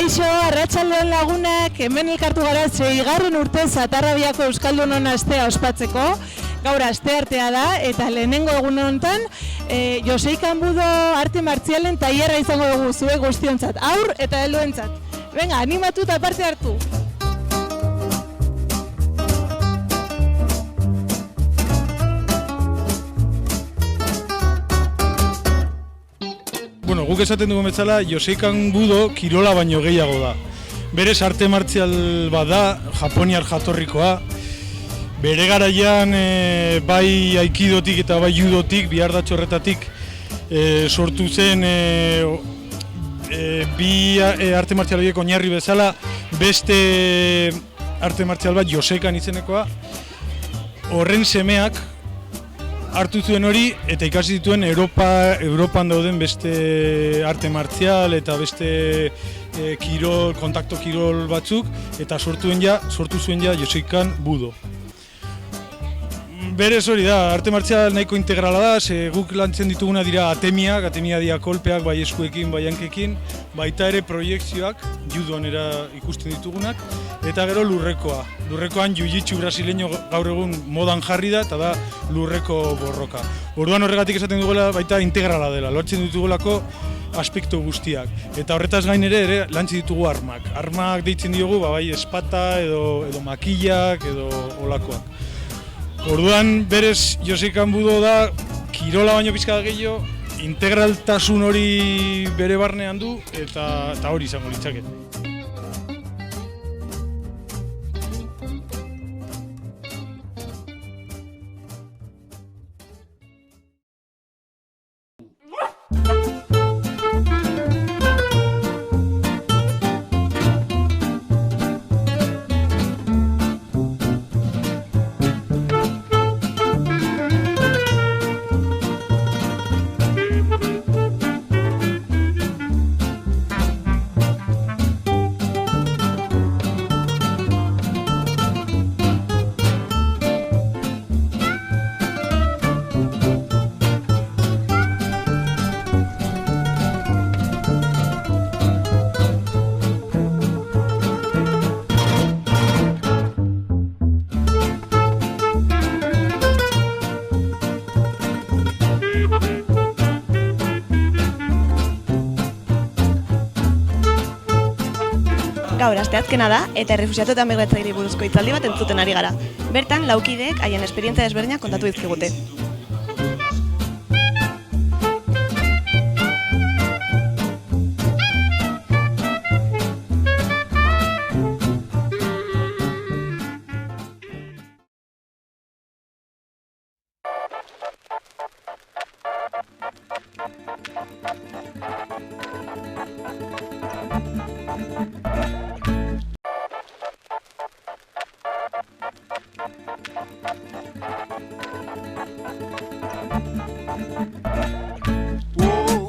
Kaixo, arratsaldeon lagunak, hemen elkartu gara 6. urte Zatarrabiako Euskaldunon astea ospatzeko. Gaur asteartea da eta lehenengo egun honetan Josei Kanbudo arte martzialen tailerra izango dugu zuek guztiontzat, haur eta helduentzat. Venga, animatu eta parte hartu. Bueno, guk esaten dugu bezala, Josei Kanbudo kirola baino gehiago da. Berez arte martzial bat da, japoniar jatorrikoa. Bere garaian bai aikidotik eta bai judotik, bi ardatz horretatik sortu zen bi arte martzial horiek oinarri bezala, beste arte martzial bat Joseikan izenekoa. Horren semeak hartu zuen hori eta ikasi dituen Europan dauden beste arte martzial eta beste kontakto kirol batzuk eta sortu zuen ja Josei Kanbudo. Berez hori da, arte martzial nahiko integrala da, guk lantzen dituguna dira atemia dira kolpeak, bai eskuekin, bai hankekin, baita ere proiekzioak, judoan ikusten ditugunak, eta gero lurrekoa. Lurrekoan jiu-jitsu brasileño gaur egun modan jarri da, eta da lurreko borroka. Orduan horregatik esaten dugula baita integrala dela, lortzen ditugulako aspektu guztiak. Eta horretaz gain ere lantzen ditugu armak. Armak deitzen diogu, bai espata edo makillak edo olakoak. Orduan, berez, Josei Kanbudo da, kirola baino pizka gehiago, integraltasun hori bere barnean du, eta hori izango litzake. Gaur asteazkena da eta errefuxiatu eta migratzaile buruzko hitzaldi bat entzuten ari gara. Bertan, laukideek haien esperientzia desberdinak kontatu dizkigute.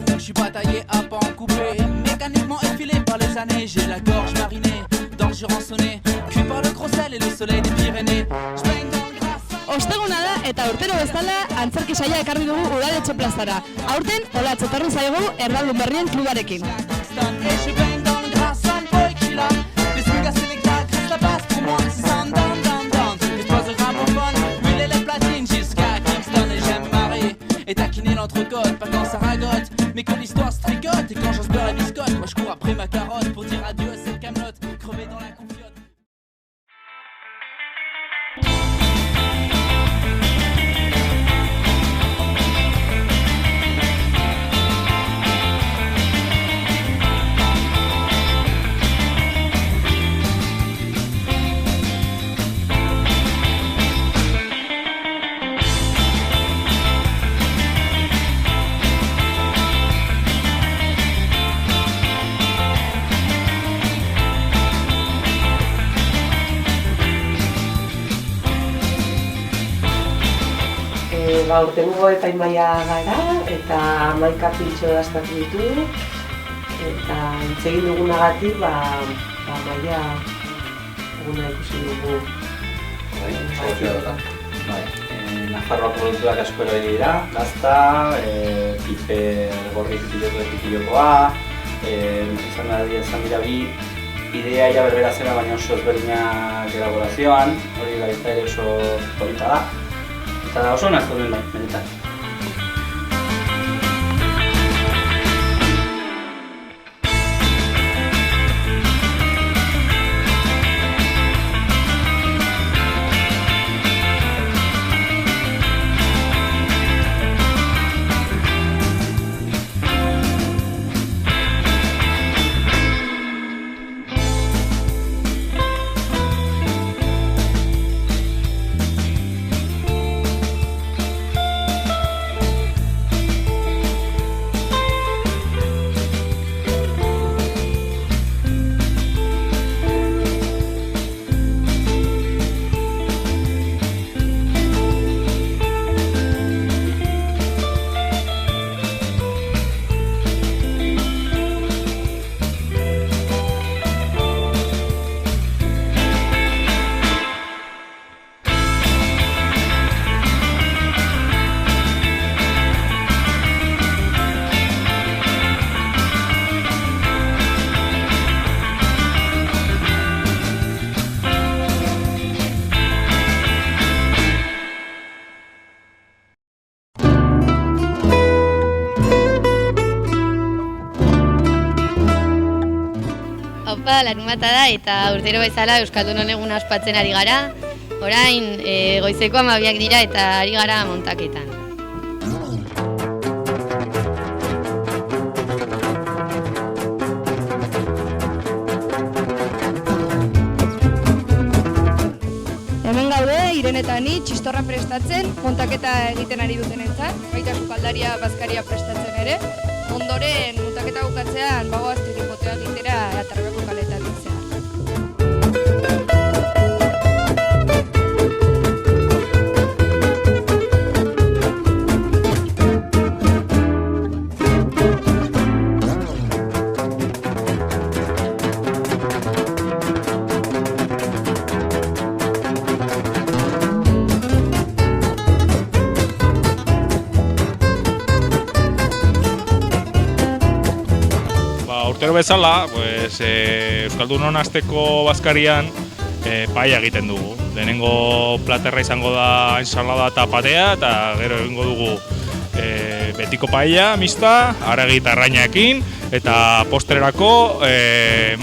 Je suis pas taillé à pan coupé, mécaniquement effilé par les années. J'ai la gorge marinée, dents rançonnées, cuit par le gros sel et le soleil des Pyrénées. Je baigne dans le gras. Osteguna da eta urtero bezala antzerki saia ekarri dugu udaletxe plazara. Aurten Olatz etorri zaigu Erdaldun Berrien klubarekin. Et je baigne dans le gras sale boy qui est là. Les swings assez les gars, Chris la passe pour moi. C'est ça, down. Les oiseaux rapophones, huiler les platines jusqu'à Kingston. Et j'aime marrer et taquiner l'entrecôte, pas quand ça ragote, mais quand l'histoire se tricote. Et quand j'ose beurre et biscotte, moi je cours après ma carotte pour dire adieu à cette camelote, crever dans la confiote. Aurtengo epaimahaia gara eta 11 pintxo dastatu ditugu eta hitz egin dugunagatik maila eguna ikusi dugu. Nafarroako produktuak asko erabili dira, gazta, piper gorri pilokoa, izan dira bi idea ja berbera zena, baina oso ezberdinak elaborazioan, hori baita ere oso polita da. Eta oso onak zeuden benetan. Larunbata da eta urtero bezala Euskaldunon eguna ospatzen ari gara. Orain goizeko 12 dira eta ari gara montaketan. Hemen gaude, Irene eta ni txistorra prestatzen, montaketa egiten ari dutenentzat, baita sukaldaria bazkaria prestatzen ere. Ondoren montaketa bukatzean bagoaz tripotea egitera Atarrabeko kaletan ditzea. Urtero bezala, Euskaldunon asteko bazkarian paella egiten dugu. Lehenengo platerra izango da ensalada eta patea, eta gero egingo dugu betiko paella, mixta, haragi eta arrainaekin, eta postrerako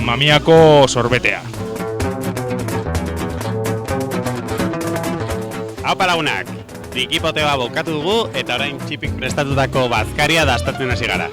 mamiako sorbetea. Haupa lagunak, trikipoteo bukatu dugu eta orain txipik prestatutako bazkaria dastatzen hasi gara.